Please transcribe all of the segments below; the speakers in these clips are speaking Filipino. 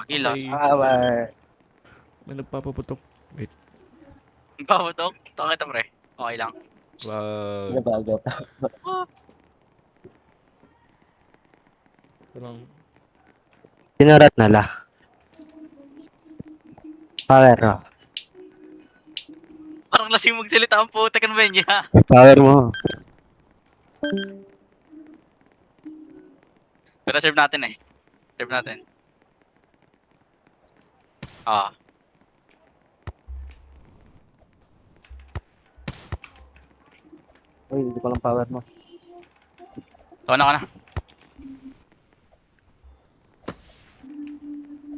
Ilas. Okay. Power. May nagpapaputok. Wait. Babatok? Takit pre. Okay lang. Ano Wag. ba agad? Parang... Sinarat na la. Power mo. Parang lasing magsalita ang putek ng Benya. Power mo. Pero serve natin eh. Serve natin. Ah. Uy, hindi ko lang power mo. Ka na.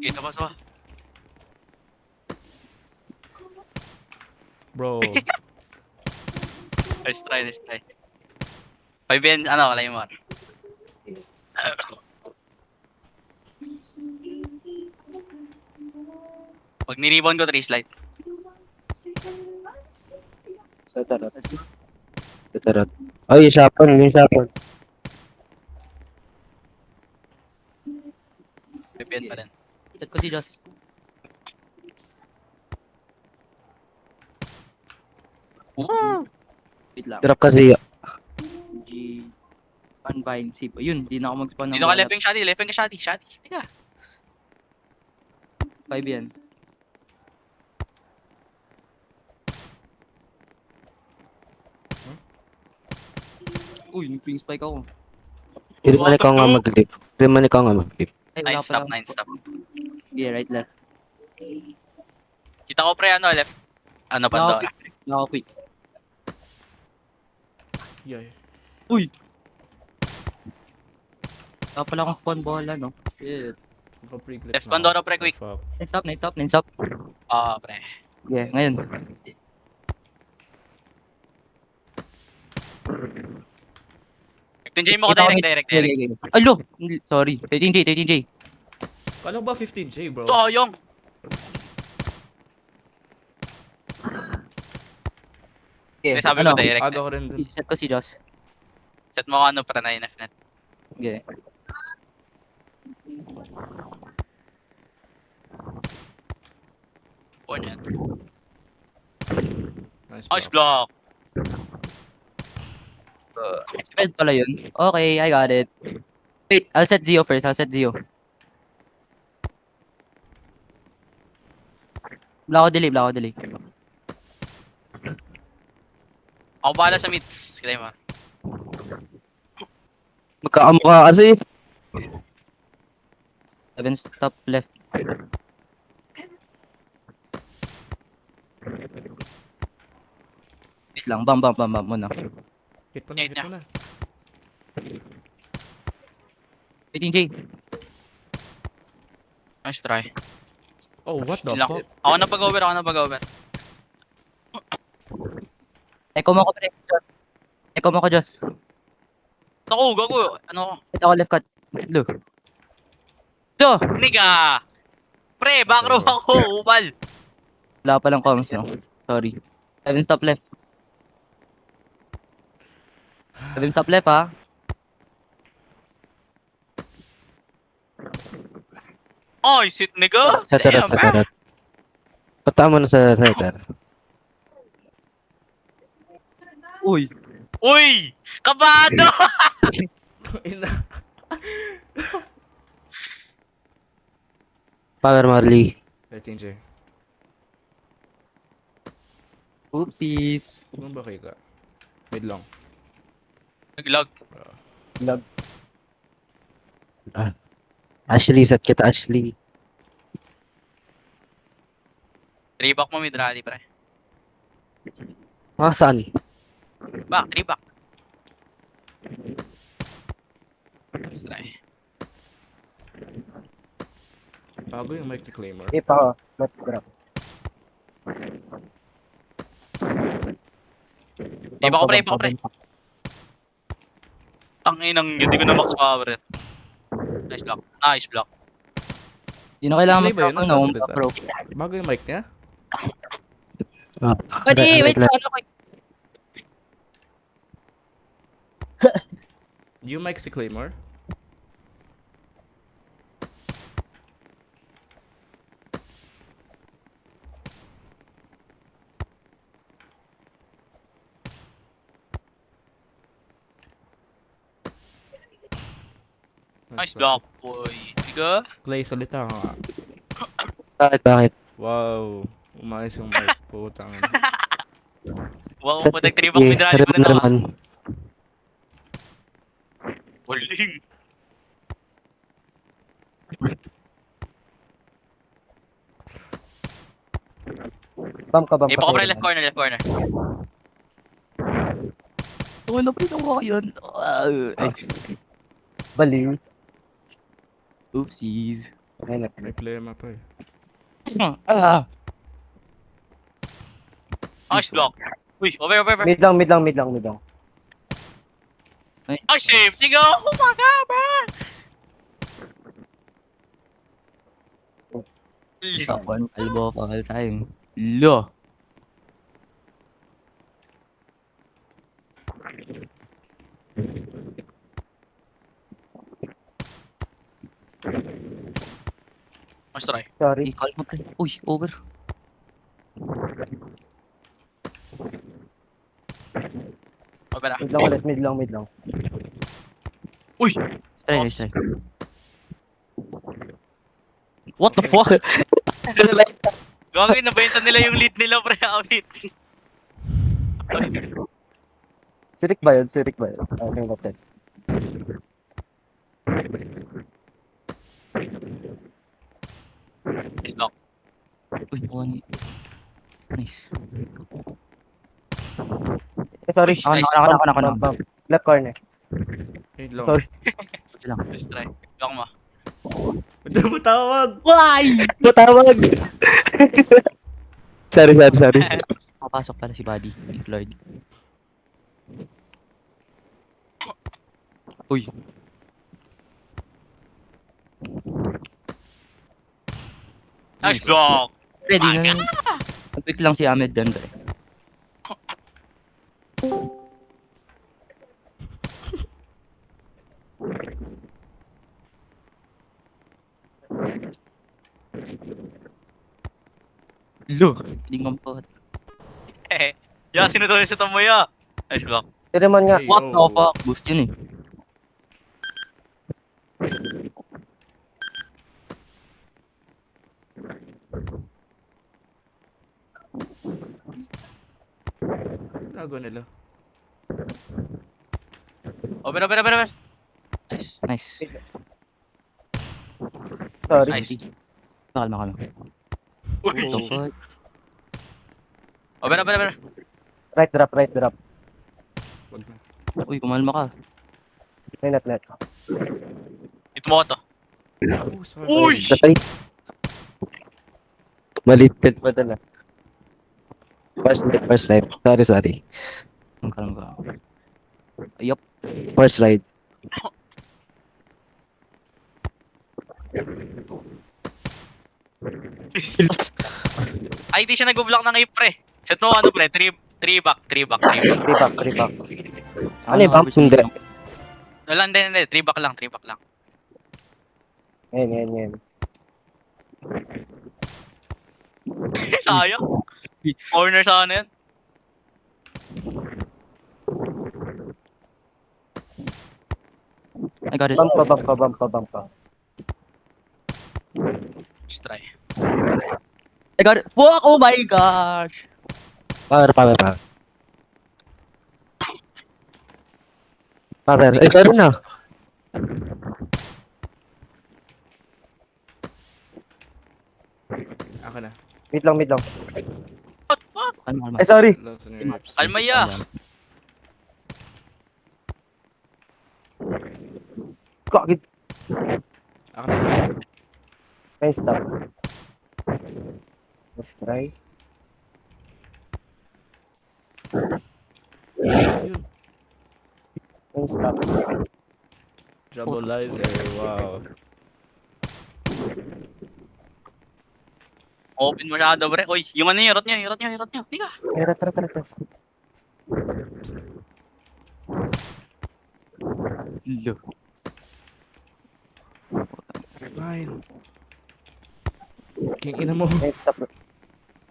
Isa pa. Bro. Nice try. 5 yan, ano, kalay mo. Pag ni-rebound ko, 3 slide. Sa tarot. Sa tarot. Ay, yung sapon. VPN pa rin. Set ko si Joss. Wait lang. Drop kasi. G. Unbind. Sip. Yun, di na ako mag-spawn ng Dito ka bola. left wing shotty. Teka. 5 yan. Uy, nag-ping spike ako. Iriman ikaw nga mag-lip. Ay, wala 9 stop. Yeah, right left. Kita ko pre, ano, left. Ano, Pandora. Naka-quick. Yay. Uy! Wala pala akong spawn bola, no? Shit. Naka-pre-clip Left Pandora pre, quick. Fuck. Next stop. Ah, pre. Yeah, ngayon. Tinjay mo ko direct. Alo! Sorry. 13J. Kala ko ba 15J, bro? Sayang. Yeah, Sabi mo direct. Aga ko rin dun. Set ko si Joss. Set mo ko ano para na NF net. Yeah. O yan. Nice Nice block. Sped pala yun. Okay, I got it. Wait, I'll set Zio first. Wala ako delay. Ako bahala sa mids. Kilay mo. Magkakamukha kasi. 7 stop left. Wait lang, bam muna. Hit mo na. 18J. Nice try. Oh, what the Yun lang. fuck? Ako na pag-over. Echo mo ko, Joss. Ako, gago. Ano? Ito ako left cut. Look. Do! Niga! Pre, back row ako. Upal. Wala palang comms, no? Sorry. 7 stop left. 7 stop left, ha? Ay, sit niga. Sa tarot. Pata mo na sa tarot. Uy! Uy! Kabado! Ina. Power Marley. 13J. Oopsies. Ano ba kita? Mid long. Naglag. Ashley, set kita Ashley. 3 back mo mid rally, pre. Ah, saan? Back, 3 back. Nice try. Bago yung mic ni Claymore. If ako, not drop. Iba ko pre. Ang inang, hindi ko na max power. Nice block. Di na kailangan Play ba yun? mag-pro, Nasa no? salita? Pro. Bago yung mic niya? Pwede, wait, solo ko. Yung mic si Claymore? Nice block, boy. Sige. Clay, salita ka nga. Bakit? Wow. Umayos yung mic. Putang ina. Wow, Sa putek 3 back sige, mid rally pa rin Reman, ako. Reman. Huling. Bump ka, bump Ipo ko pre, left corner, left corner. Oo, naprito ko yun. Ay, Baliw. oopsies. Ayun na. May plema pa eh. Ah, Nice block. Uy, over. Mid lang, mid lang, mid lang, mid lang. Ay, safety go! Oh my God, bro! one elbow of all time. Lo. Nice try. Sorry. I-call mo pre. Uy, over. Over na. Mid lang ulit, mid lang, mid lang. Uy! Nice try. What the fuck? Gagawin, nabenta nila yung lead nila, pre. Ulit. Sirik ba yun? Sirik ba yun? Okay, kapten. Nice block. Uy, one. Nice. Sorry. Uy, nice. Ako na. Bump, bump. Left corner. Mid long. Sorry. Ito lang. Nice try. Block mo. Hindi mo tawag! Why? Matawag! sorry. Papasok pala si Buddy. Lloyd. Uy. Nice block! Ready na. Nag-quick lang si Ahmed dyan, pre. Lo. Hindi nga po. Ya, sino daw yung sa tamoya? Nice block. Si Reman nga. Hey, What the oh. fuck? Boost yun eh. Nago nila. Over. Nice. Nice. Sorry. Nice. Kalma. What the Uy! fuck? Over. Right drop. Wag na. Uy, kumalma ka. Net. Ito mo ko to. Oh, sorry. Uy! Patay. Malitit pa dala. First right. Sorry. Ang kalma ka. Ayop. First right. Ay, di siya nag-block ng pre. Set mo ano pre? 3 back. Three back. Ano yung bump? Hindi. Wala, hindi. 3 back lang. Yan. Sayang. Corner sana yan. I got it. Bump ka. Let's try. I got it. Fuck! Oh my gosh! Power. Pero na. Ako na. Mid lang. What fuck? Kalma. Ay, sorry. Lots on your lips. Kalma ya. Kakit. Ako na. Nice stop. Let's try. Yun. Nice stop. Troublizer. Wow. Open masyado pre. Uy, yung ano yung rot nyo. Hindi ka. Ay, rat. Lo. Fine. King ina mo. Nice stop.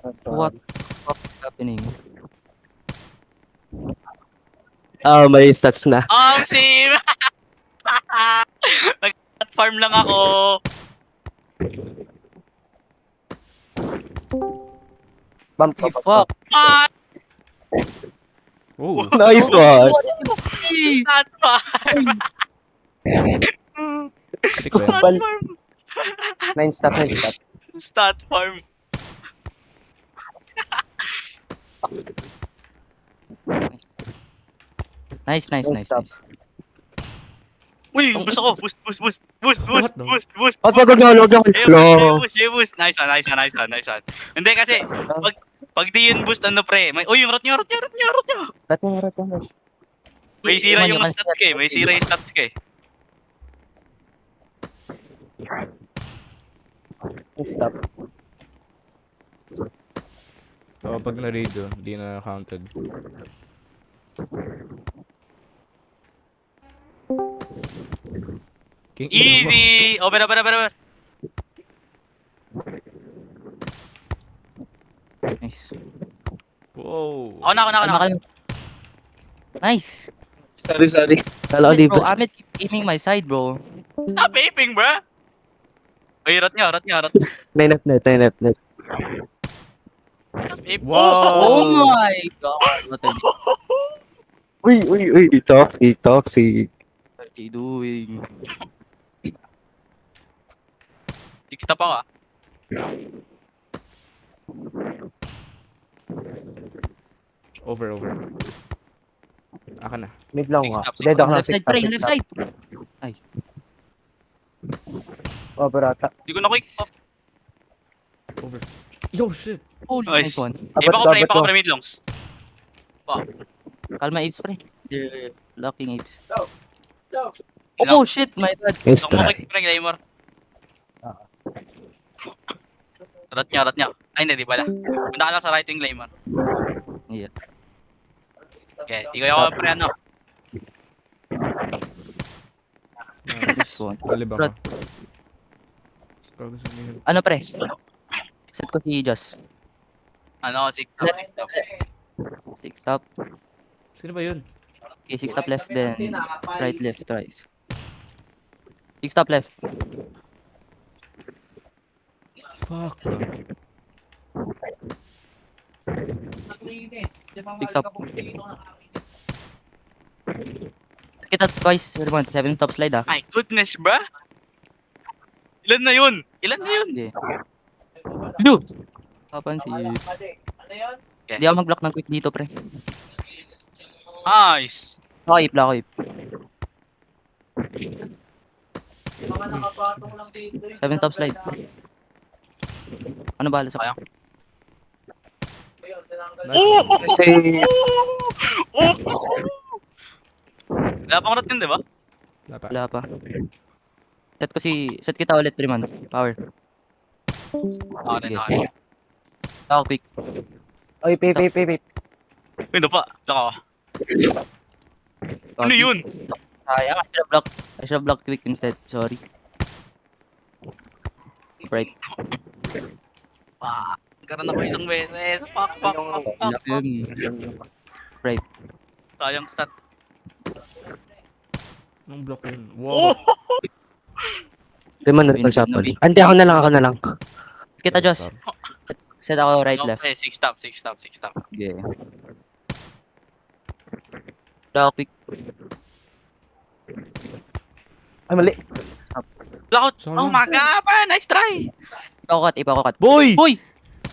Nice stop. What the fuck is happening? May stats na. Sim! farm lang ako. Bump Hey, pa, fuck. Ah! Oh. Nice one. Stat farm! Six ba Stat yan? farm! 9 stop, 9 stop. Stat farm. Nice, nice, Don't nice, stop. nice. Uy, boost ako. Boost. What the- Boost. Wag, wag, wag, wag. Boost. Nice one. Hindi kasi, pag di yun boost, ano pre, may, uy, yung rot nyo. Rat mo. May sira Iwan yung nyo, stats ka eh. May sira yung stats ka eh. Stop. Oo, pag na-radio, hindi na counted. King Easy! Oh, better. Nice. Wow. Ako na. Kalma, kalma. Nice. Sorry. Kala ko di Bro, ba? Ahmed keep aiming my side, bro. Stop aping, bruh! Uy, rot nyo. 9 net. Stop ape. Wow. Oh my god. What are Uy. Toxic. you doing? Six stop ako ah. Over. Aka na. Mid lang Six nga. stop, six Dead stop. ako ng Left side, pre. Left side. Oh, barata. Hindi ko na quick. Oh. Over. Yo, shit. Holy, Nice. nice one. Ipa ko Abot ko. pre mid longs. Kalma, apes, pre. They're locking apes. Ilang- Oh, shit, my bad. Nice Gusto mo try. quick pre, Glamour. Ah. Rot nyo. Ay, hindi pala. Punta ka lang sa right wing Glamour. Yeah. Okay, di ko ako pre ano. This one. Kalibang Brad. ka. Gago sa nila. Ano, pre? Set ko si Joss. Ano, six stop. Six stop. Sino ba yun? Okay, six stop left, then right, left, twice. Six stop left. Fuck, bro. Six stop. Kita twice, Herman. Seven stop slide, ah. My goodness, bruh. Ilan na yun? Okay. Blue! Papansin. Hindi ako mag-block ng quick dito, pre. Nice. Block it. Seven stop slide. Ano bahala sa Sayang. Nice. Oh! Kasi, Oh! Wala pang rot yun, di ba? Wala pa. Wala pa. Set kita ulit, Riman. Power. Okay. Ako quick. oy, pay. Uy, pa. Laka ako. Ano yun? Sayang, I should have blocked quick instead. Sorry. Break. Karoon ako isang beses. Fuck. Yun. Break. Sayang stat. Anong block yun? Oh! Wow. Di man na sa pal. Ante, ako na lang. Kita, Joss. Set ako right, left. Okay, six stop. Yeah. Wala ako quick. Ay, mali. Lakot. Sayang. Oh my god, man. Nice try. Ipa ko cut. Boy! Uy!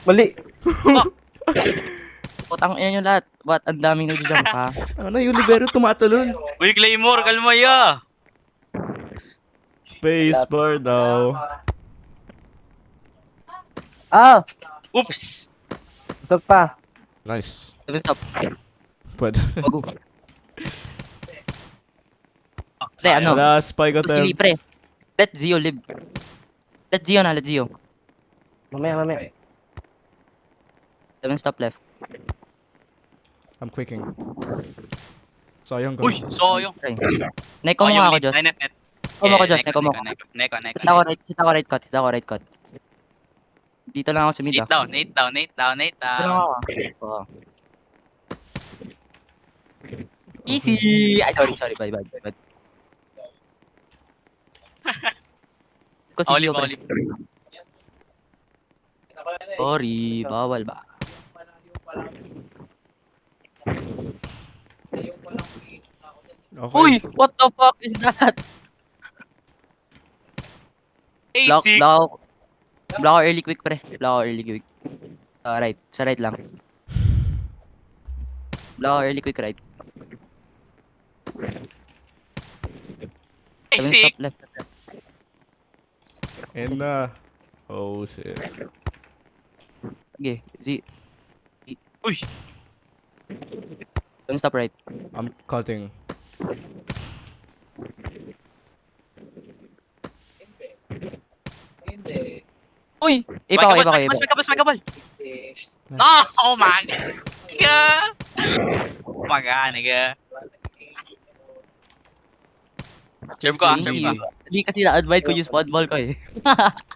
Mali. Putang ina nyo lahat. Ba't ang daming nag-jump ha? Ano yung libero tumatalon? Uy, Claymore, kalma ya. Space bar daw. Ah! Oops. Usog pa. Nice. Seven stop. Pwede. Bago. Pre, ano? Last spike Ito si pre. attempt. Let Zio live. Let Zio. Mamaya. Seven stop left. I'm quicking. Sayang ka. Uy, sayang. Pre. Neko mo nga ako, Joss. Ay, net. Neko mo ako, Joss. Neko mo. Neko. Sit ako right cut. Dito lang ako sa mid, ah. 8 down. Dito lang ako, ah. Oo. Easy! Ay, sorry. Bye. ko si Gio, Olive, pre. olive. Sorry, bawal ba? Okay. Uy! What the fuck is that? Block, Basic. block. Block ako early quick, pre. Block ako early quick. Right. Sa right lang. Block ako early quick, right. 7 Basic. stop left. And oh shit. Okay, Z. Uy. 7 stop right. I'm cutting. Uy! May Ipa ko, kabal, ipa ko, may ipa kabal, ko. may kabal, may kabal. Oh my god. Yeah. Oh my god, nigga. Serve ko, Thank serve you. ko. Hindi kasi na-advise ko yung spot ball ko eh.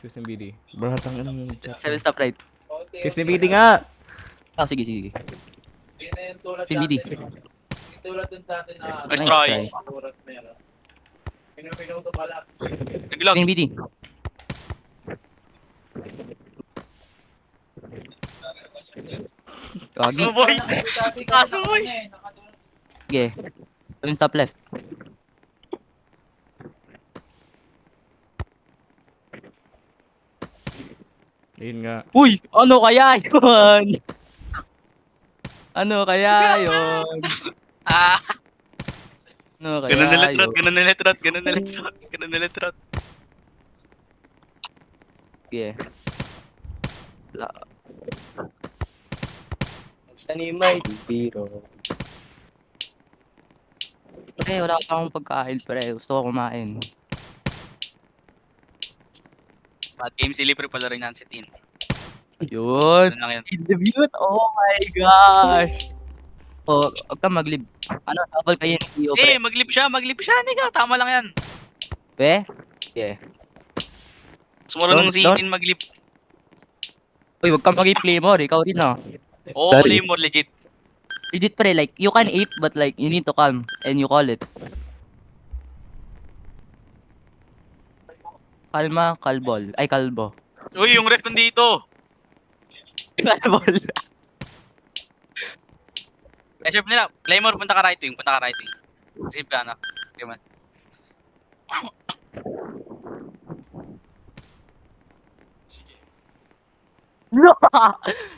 15 BD. Bro, tangin mo yung chat. 7 stop right. 15 BD nga! Oh, sige, sige. Team BD. Nice Nice try. try. Naglag. Team BD. Kaso Gagi. boy. Kaso boy. Sige. 7 stop left. Yun nga. Uy! Ano kaya yun? Ano kaya yun? Ah, Ano kaya ganun na letrot, yun? ganun na letrot, ganun na letrot, ganun na letrot. Sige. Wala. Siya ni Mike Biro. Pre, wala akong pagkain, pre. Gusto ko kumain. Bad game silly pre pala rin yan si Tin. Yun. Ganun lang yan. Debut? Oh my gosh. Oh, huwag kang mag-live. Ano, double kayo ni Gio, pre. Maglip siya, nigga. Tama lang yan. Pe? Yeah. Mas marunong si Don't- Tin maglip. Uy, huwag kang mag-play more. Ikaw rin, no? Oo, Sorry. play more legit. Legit, pre. Like, you can ape, but like, you need to calm. And you call it. Kalma, kalbol. Ay, kalbo. Uy, yung ref nandito. Kalbol. Chef nila, play more, punta ka right wing, punta ka right wing. Save ka, ano? Okay man.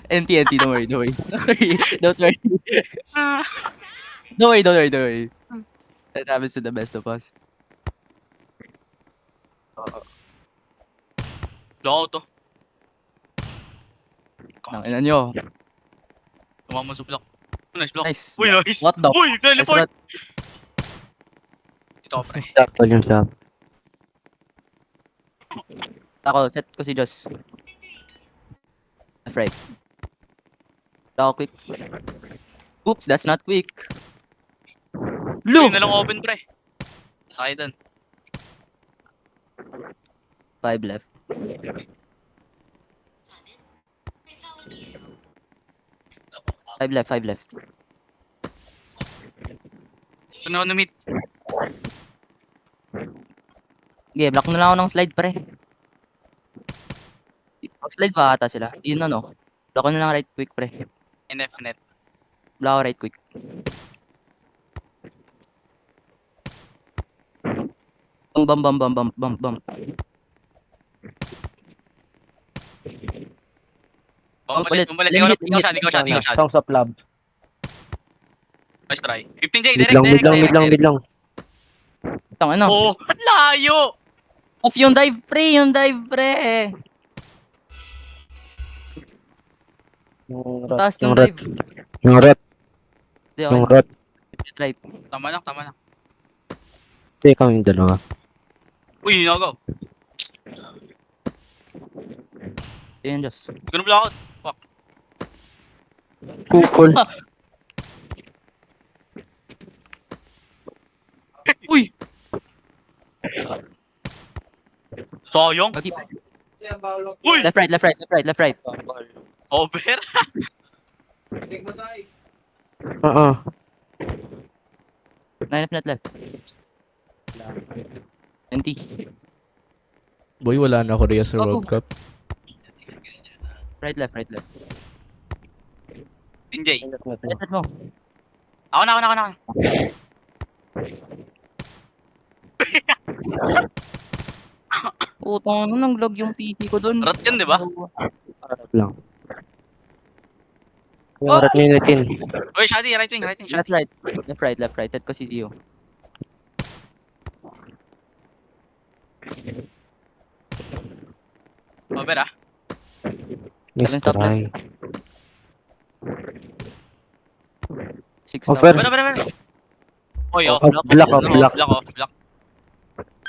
NT, don't worry, don't worry. Don't worry. Ah. Don't worry, don't worry, don't worry. That happens to the best of us. Loko to. Nang ina nyo. Tumama sa block. Nice block. Nice. Uy, nice. What the? Uy, teleport. Nice Dito ako, pre. Tapos yung siya. Ako, set ko si Joss. Left right. Ako quick. Oops, that's not quick. Uy, Blue! na lang open, pre. Kaya dun. 5 left. Five left. Ito na ako na-meet. Okay, block na lang ako ng slide, pre. Mag-slide ba ata sila? Yun na, no? Block ko na lang right quick, pre. NF net. Block ako right quick. Bam, bam, bam, bam, bam, bam. Bumalik, Ulit. bumalik. Limit, Ikaw siya. Songs of Love. Nice try. 15J, Mid direct. lang. Tang ano? Oh, layo! Off yung dive, pre! Yung dive, pre! Yung Taas rot. ng dive. Yung rot. Hindi, Yung okay. rot. Right. Tama lang. Ito ikaw yung dalawa. Uy, nagaw. Yun, Diyos. Hindi ko na block out. Fuck. Kukul. Uy! Sayang. Okay. Uy! Left, right. Over. Oo. 9 left, net left. 20. Boy, wala na Korea sa Go, World Cup. Right, left, right, left. Tinjay. Right, left mo. Ako na. Putang, ano nang lag yung PC ko dun? Rot yun, di ba? Harap lang. Yung harap niyo natin. Uy, Shadi, right wing, Left, Shadi. right. Left, right. Head ko si Zio. Over ah. Mr. Stop left. Rai. 6 Offer. Over. Oy, off. Off, block, off, block. Block.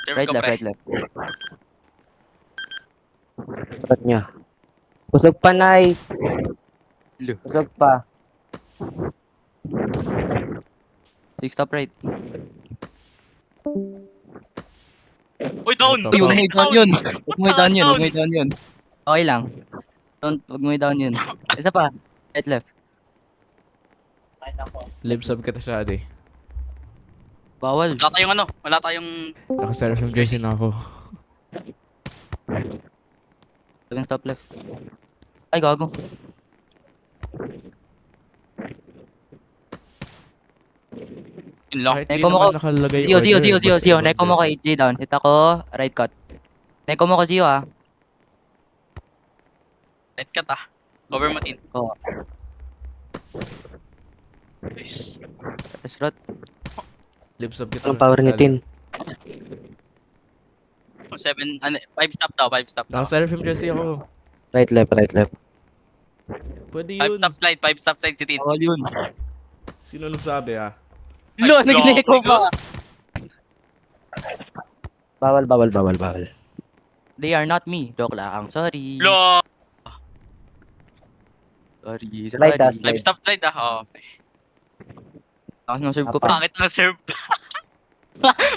Serve Right, ko, left, pre. right, left. Harap niya. Pusog pa, Nay. Pusog pa. 6 top right. Uy, down! Uy, Uy, huwag mo i-down yun. Huwag mo i-down yun. Down. Huwag mo i-down yun. Okay lang. Huwag mo i-down yun. Isa pa. Right, left. Live sub kita siya, ate. Bawal. Wala tayong... Naka-serve yung jersey na ako. 7 stop left. Ay, gago. Yun lang. Kahit di Neko mo naman ko. nakalagay Zio. order, basta Neko mo ko 8J down. Hit ako. Right cut. Neko mo ko Zio ah. Right cut ah. Over mo, Tin. Oo. Nice. Slot. Live sub kita. Anong power ni Tin? 7, 5 stop daw, 5 stop daw. Naka-serve yung jersey ako. Right, left, right, left. Pwede 5 yun. stop slide si Tin. Bawal yun. Sino nagsabi ah? Lo, Ay, nagneko gago. pa. Bawal. They are not me. Joke lang. Sorry. Lo! Sorry. Slide ah, Live stop slide ah. Oh. Tapos nung serve ko pa. Pangit ng serve.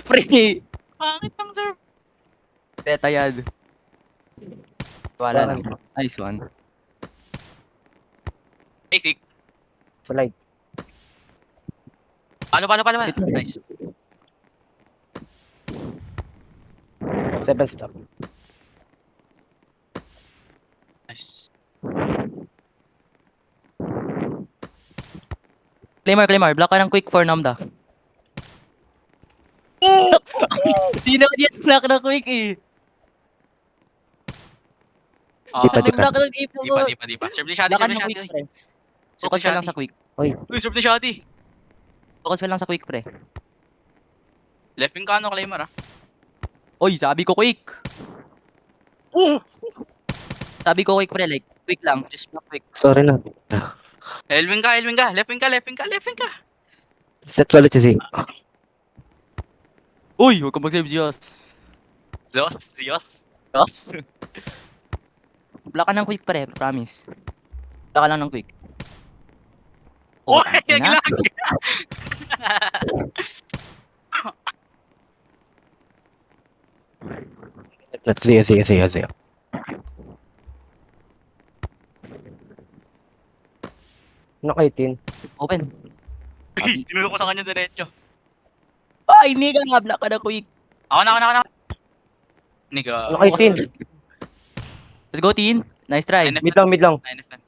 Pre. Pangit ng serve. Tetayad. Wala lang. Nice one. Basic. Slide. Paano? Nice. 7 stop. Nice. Claymore. Block ka ng quick for Namda. Di na block ng quick eh. Oh, Di pa. Nag-block ng quick ko. Di pa. Serve ni Shadi, Block ka serve ni ng Shadi. quick pre. Focus ka lang sa quick. Uy, serve ni Shadi. Focus ka lang sa quick pre. Left wing ka Claymore ah. Oy, sabi ko quick. Sabi ko quick pre, like quick lang. Just block quick. Sorry na. Elwing ka. Left wing ka. Set quality si. Uy, huwag kang mag-save Dios. Dios. Block ka ng quick pre, promise. Block ka lang ng quick. Uy, ina. naglag. Sige. Ano kay Tin? Open. Tinuro ko sa kanya diretso. Ay, nigga, block ka ng quick. Ako na. Nigga. Ano kay Tin? Let's go, Tin. Nice try. Mid lang. 9FN.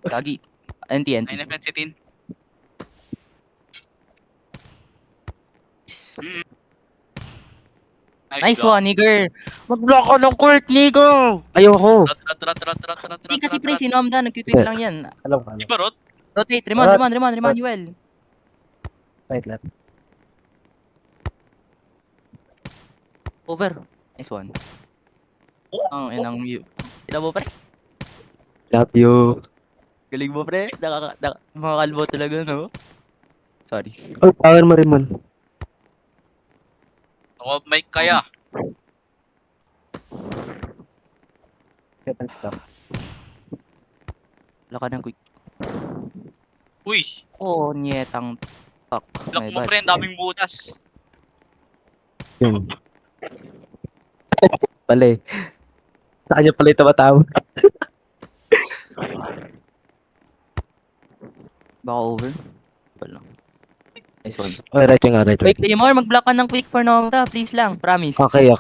Gagi. NT. 9FN si Tin. Nice one, nigger. Mag-block ka ng quick, nigga. Ayoko. Trot. Hindi kasi pre, si Nomda, nag-quick lang yan. Alam ko. Di ba, Rot? Rotate, Remand, Yuel. Right, left. Over. Nice one. Ang inang view. Kita mo pre? Love you. Galing mo pre? Makakalbo talaga, no? Sorry. Oh, power mo rin man. Ako, mic kaya. 7 stop. Wala ka ng quick. Uy, Oh, nyetang fuck. block mo pre, ang daming butas. Yun. Pala eh. Sa kanya pala yung tamatawag. Baka over. Wala. Nice one. Okay, right yung right. Wait, Claymore, mag-block ka ng quick for Nomda. Please lang, promise. Okay.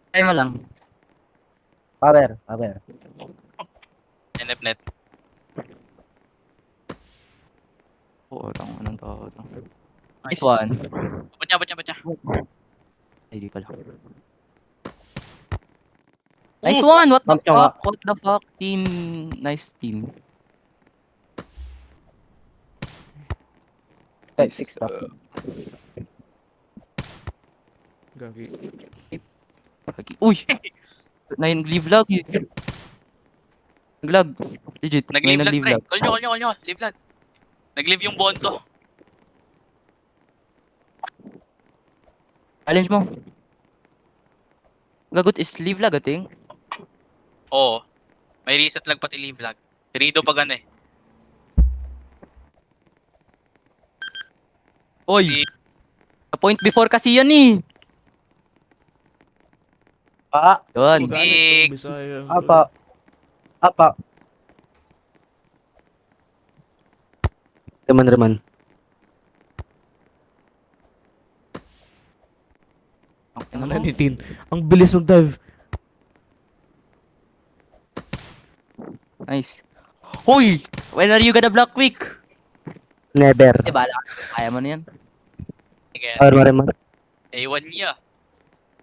Try mo lang. Power, power. NF net. Oo, anong tao to? Nice one. Ba't niya? Ay, di pala. Nice one! What the Bump niya nga. fuck? What the fuck? Team. Nice team. Type 6 pa. Gagi. Uy! Nag-leave lag eh. Nag-lag. Legit. May Nag-leave lag, nag-leave pre. lag. Call nyo. Leave lag. Nag-leave yung bonto. Challenge mo. Gagot is leave lag, ating. Oo. May reset lag pati leave lag. Rido pa gan eh. Oy! Si A point before kasi yan eh. Pa, Doon. Magalit tong Bisaya. apa. Apa. Reman. Ano na ni Tin? Ang bilis mag-dive. Nice. Hoy! When are you gonna block quick? Never. Eh, bala ka. Kaya mo na yan. Sige. Power, remar. A1 niya.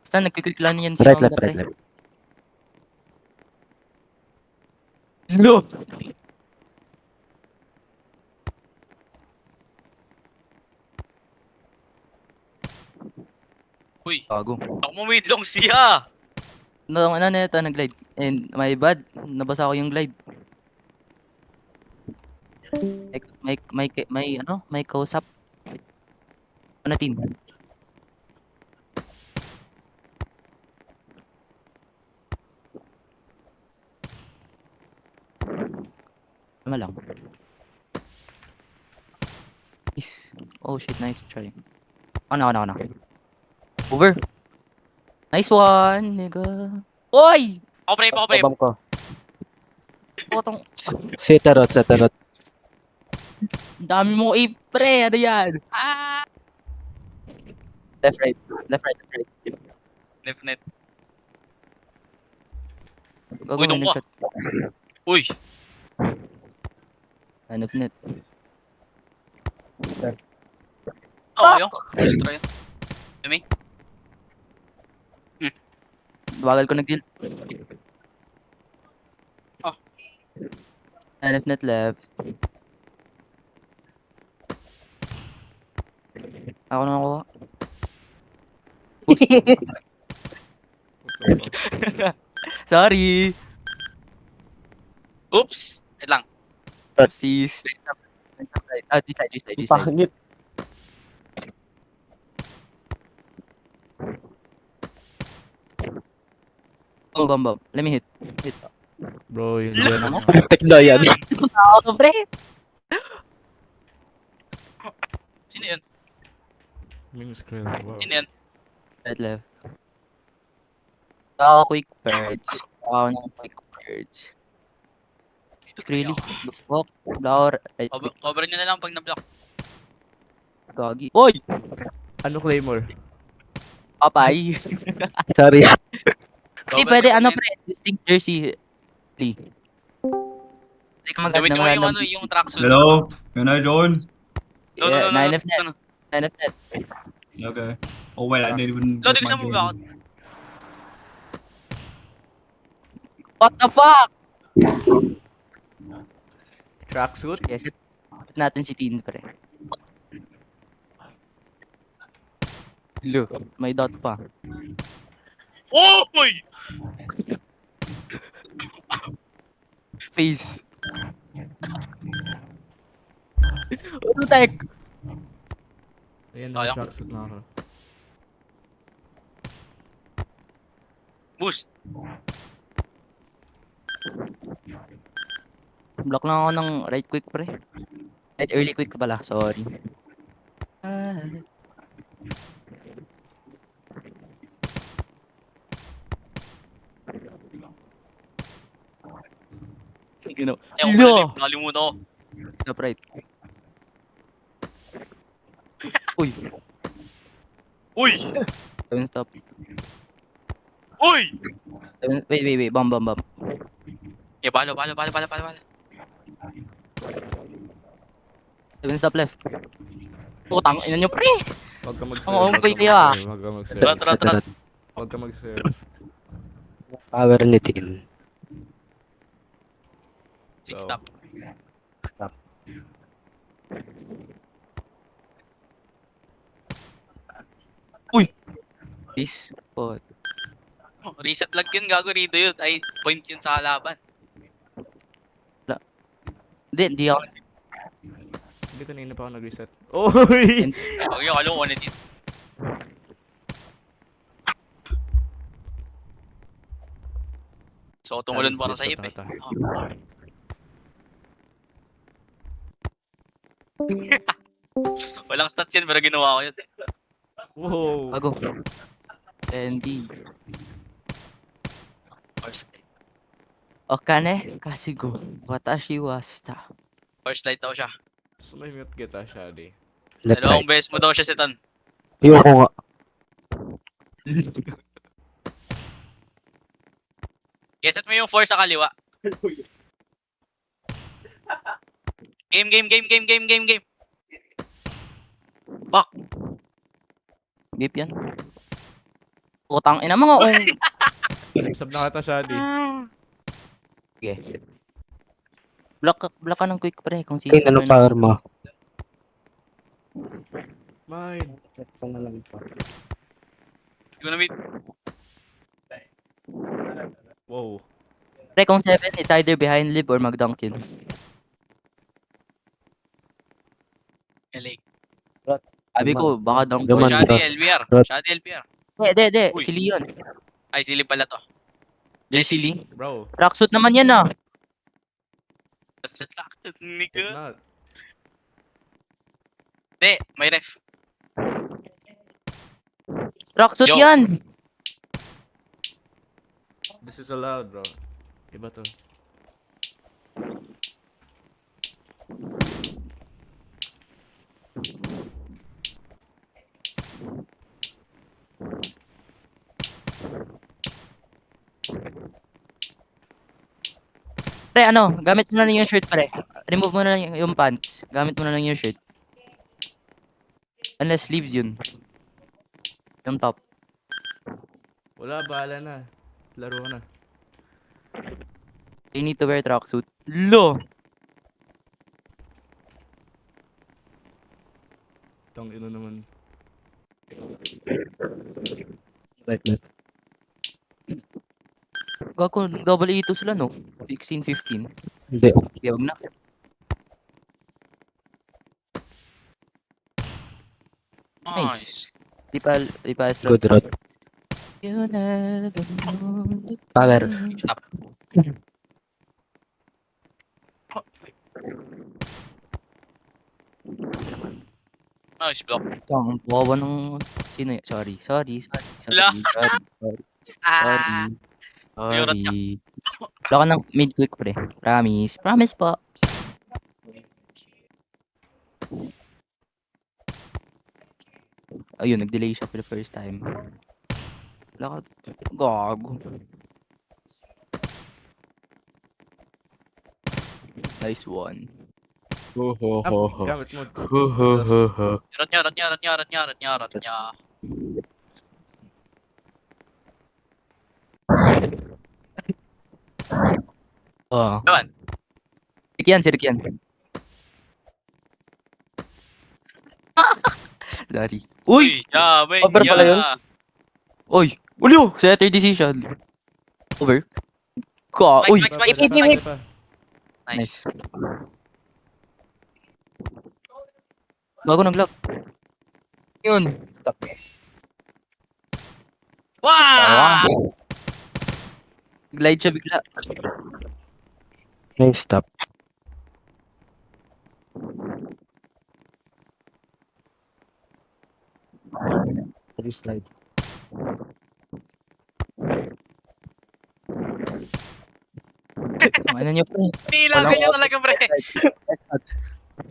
Basta nagkiquick lang yan si Right, Mama left, na pre. right, left. No! Uy, Gago. ako mumidlong siya. No, ano na ito, nag-glide. And my bad, nabasa ko yung glide. May kausap. Ano team? Tama lang. Nice. Oh shit, nice try. Ano. Over. Nice one, nigga. Oy! Ako pre. Bump ko. Potong. Si Tarot. Ang dami mo pre. Ano yan? Left, right. Left net. Gago, Uy, may doon ka. nag-chat. Uy, Hanap net. yung. Destroy. Dumi. Bagal ko nag-deal. Oh. Hanap net left. Ako na nakuha. Sorry. Oops. Wait lang. Sis. Ah, this side. Pangit. Bum. Let me hit. Bro, yun dyan. Tekla yan. Ako, pre. Sino yun? Ming scroll. Wow. Sino yun? Right left. Ako quick birds. Ako ng quick birds. Really? The fuck? Flower. Right quick. Cover nyo na lang pag na-block. Gagi. Oy! Ano Claymore? Papay. Sorry. Hindi pwede, ano pre, distinct jersey. Lee. Hindi ka maganda Gawin ng nyo random. yung tracksuit. Hello? Can I join? No. 9F net. 9F net. Okay. Oh wait, I didn't even. Lodi get ka sa my mo game. ba? What the fuck? Tracksuit? Yes, set natin si Tin pre. Lo, may dot pa. Oh! Uy! Face. Ano tech? Ayan, Sayang. tracksuit na ako. Boost. Block lang ako ng right quick pre. Right early quick pala, sorry. You know. Ayaw ko na nakalimutan ko. Stop right. Uy, Uy! don't stop. Uy! Wait. Bomb. Yeah, balo. 7 stop left. Putang ina nyo, pre! Huwag ka mag-serve. Ang Huwag ka umpay kaya. mag-serve. Huwag ka mag-serve. Trot. Huwag ka mag-serve. Power ni Tin. 6 stop. Peace. Oh, Oh, reset lag yun, gago rito yun. Ay, point yun sa kalaban. hindi ako. Hindi kanina pa ako nag-reset. Oy! Huwag yung alam ko ulit yun. So, tumulon para sa hip eh. Oh. Walang stats yan, pero ginawa ko yun. Wow! Bago. Andy. Okane, kasigo. Watashi wa shita. First light daw siya. So may mute kita, Shadi. Left right. Dalawang beses mo daw siya si Tan. Ayoko nga. Keset mo yung 4 sa kaliwa. Game. Bak! Gip yan. Putang ina mga Sab na kita, Shadi. Sige. Block ka ng quick pre kung Tin, ano power mo? Mine. Hindi ko na meet. Wow. Pre kung 7, it's either behind lib or mag-dunk yun. LA. Sabi ko, baka dunk. Gaman. Shadi bro. LBR. Rot. Shadi LBR. Hindi. Uy. Si Leon. Ay, silip pala to. JC Lee. Bro, Tracksuit naman yan ah. Sa traktor, it's nigga. not. Hindi, may ref. Tracksuit Yo. yan. This is allowed, bro. Iba to. Pre ano, gamit mo na lang yung shirt pre. Remove mo na lang yung pants. Gamit mo na lang yung shirt. Unless sleeves yun. Yung top. Wala, bahala na. Laro na. You need to wear tracksuit. Lo! Tang ino naman. Right, left. Gago, double E2 sila no? 16, 15. Hindi. Okay, wag na. Nice. Di pa Good road. You never know the Power. Stop. Nice block. Ang bawa ng... Sino yun? Sorry. La. Sorry. Yung rat niya. Wala ka ng mid quick pre. Promise po. Ayun, nag-delay siya for the first time. Wala ka... Gago. Nice one. Gamit mo. Rat niya. Oh. Ewan. Sirikyan. Sorry. Uy! Yabe. Over pala yun? Uy! Ulyo! Setter decision. Over. Ka! Uy! Spike. Nice. Nice. Bago nag-lock. Yun. Stop. Wow! Glide siya bigla. Nice stop. Slide. Ano niyo pre? Nilagan niya talaga, pre.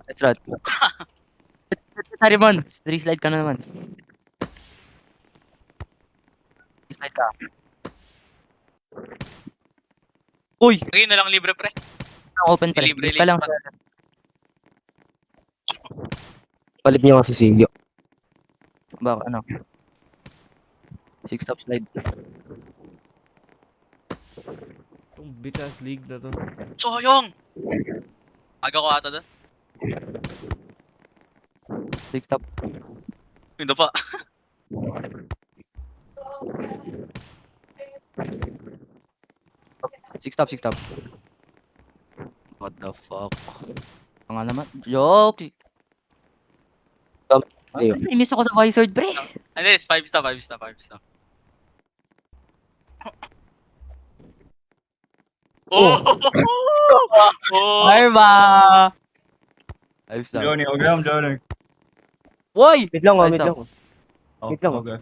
Let's run. Sorry man. 3 slide ka na naman. 3 slide ka. Uy! Ngayon na lang libre, pre. Open pre. Libre Ka lang. Palit niyo kasi Silio. Baka ano. 6 top slide. Itong bitch-ass league na to. Sayang! Aga ko ata doon. 6 top. Hindi pa. Six top. What the fuck? Ang naman. Joke! Ayun. Inis ako sa Vizard, pre. Ano is 5 star, 5 star, 5 star. Oh! Oh! Arma! 5 star. Johnny, okay, I'm Johnny. Woy! Wait lang, Ayos wait lang. lang. Oh, Wait lang. okay.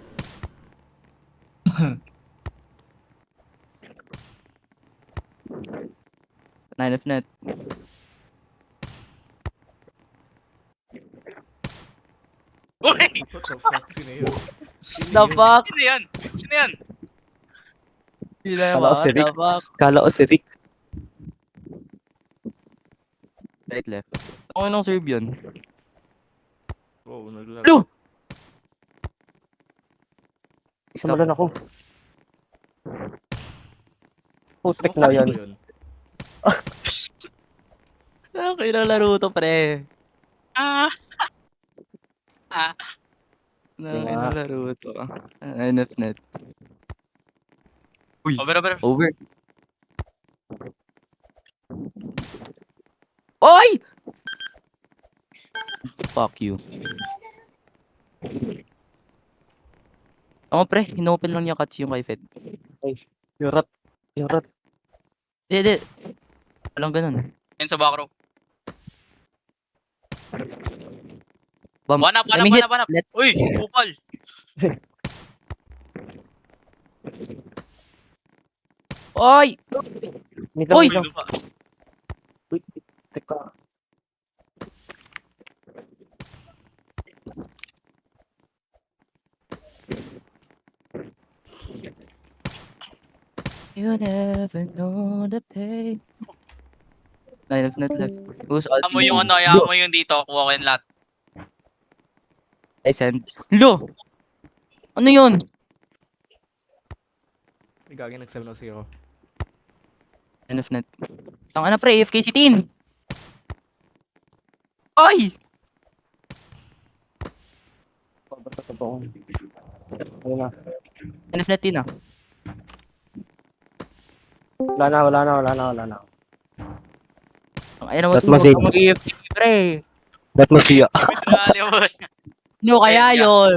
Nine of net. Uy! What the fuck? Sino yun? The fuck? Sino yan? Sino yan? Sila Kala ko si what the Rick. fuck? Kala ko si Rick. Right left. Ako nung serve yun. Wow, naglaro. Blue! Samalan ako. Putek na yan. Yun. Okay na laro to, pre. Ah! Ah! Okay na laro to. Nine of net. Uy. Over. Over. Oy! Fuck you. Ako pre, inopen lang niya cuts yung kay Fed. Yung rat. Yung rat. Hindi. Walang ganun. Yan sa back row. Bam. One up. Let me hit. Let- Uy! Kupal! Oy! Wait lang, Uy! wait lang. Ano pa? Wait, teka. You never know the pain. Nine of net left. Who's all Amo yung ano, kaya mo yung dito. Kuha ko yung lahat. I send. Lo! Ano yun? May gagawin nag-7 0. Nine of net. Tang ano pre, AFK si Tin! Ay! Pabata sa baon. Ayun na. Nine of net Tin ah. Wala na. Ang ayun naman That must ang AFK pre. That must be Dali mo. No, kaya Yeah. yun.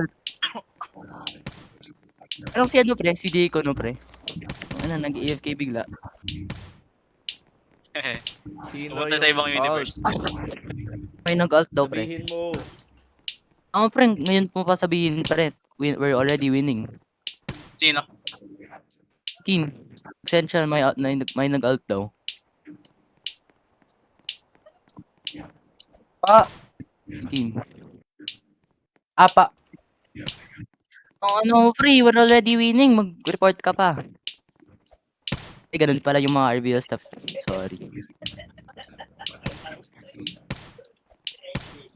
Anong si ano pre? Si Dico no pre? Ano, nag-AFK bigla. Sino Pumunta yung sa ibang out? universe. May nag-alt daw pre. Sabihin mo. Ang pre, ngayon mo pa sabihin pre. We're already winning. Sino? Tin. Essential may nag-alt daw. Pa! Tin. Apa! Oh, ano pre, we're already winning. Mag-report ka pa. Eh, ganun pala yung mga RBL stuff. Sorry.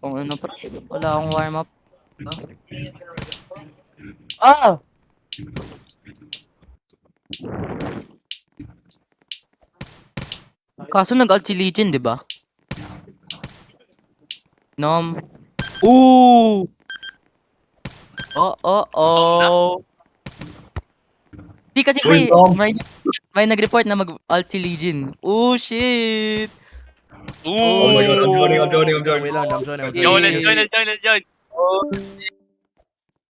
Kung ano pre, wala akong warm up. Ah! Kaso nag-alt si Legion, di ba? Nom. Ooh! Oh. Di kasi pre, may nag-report na mag-alt si Legion. Oh, shit! Ooh! Oh my god, I'm Johnny. Wait lang, I'm Johnny. Join.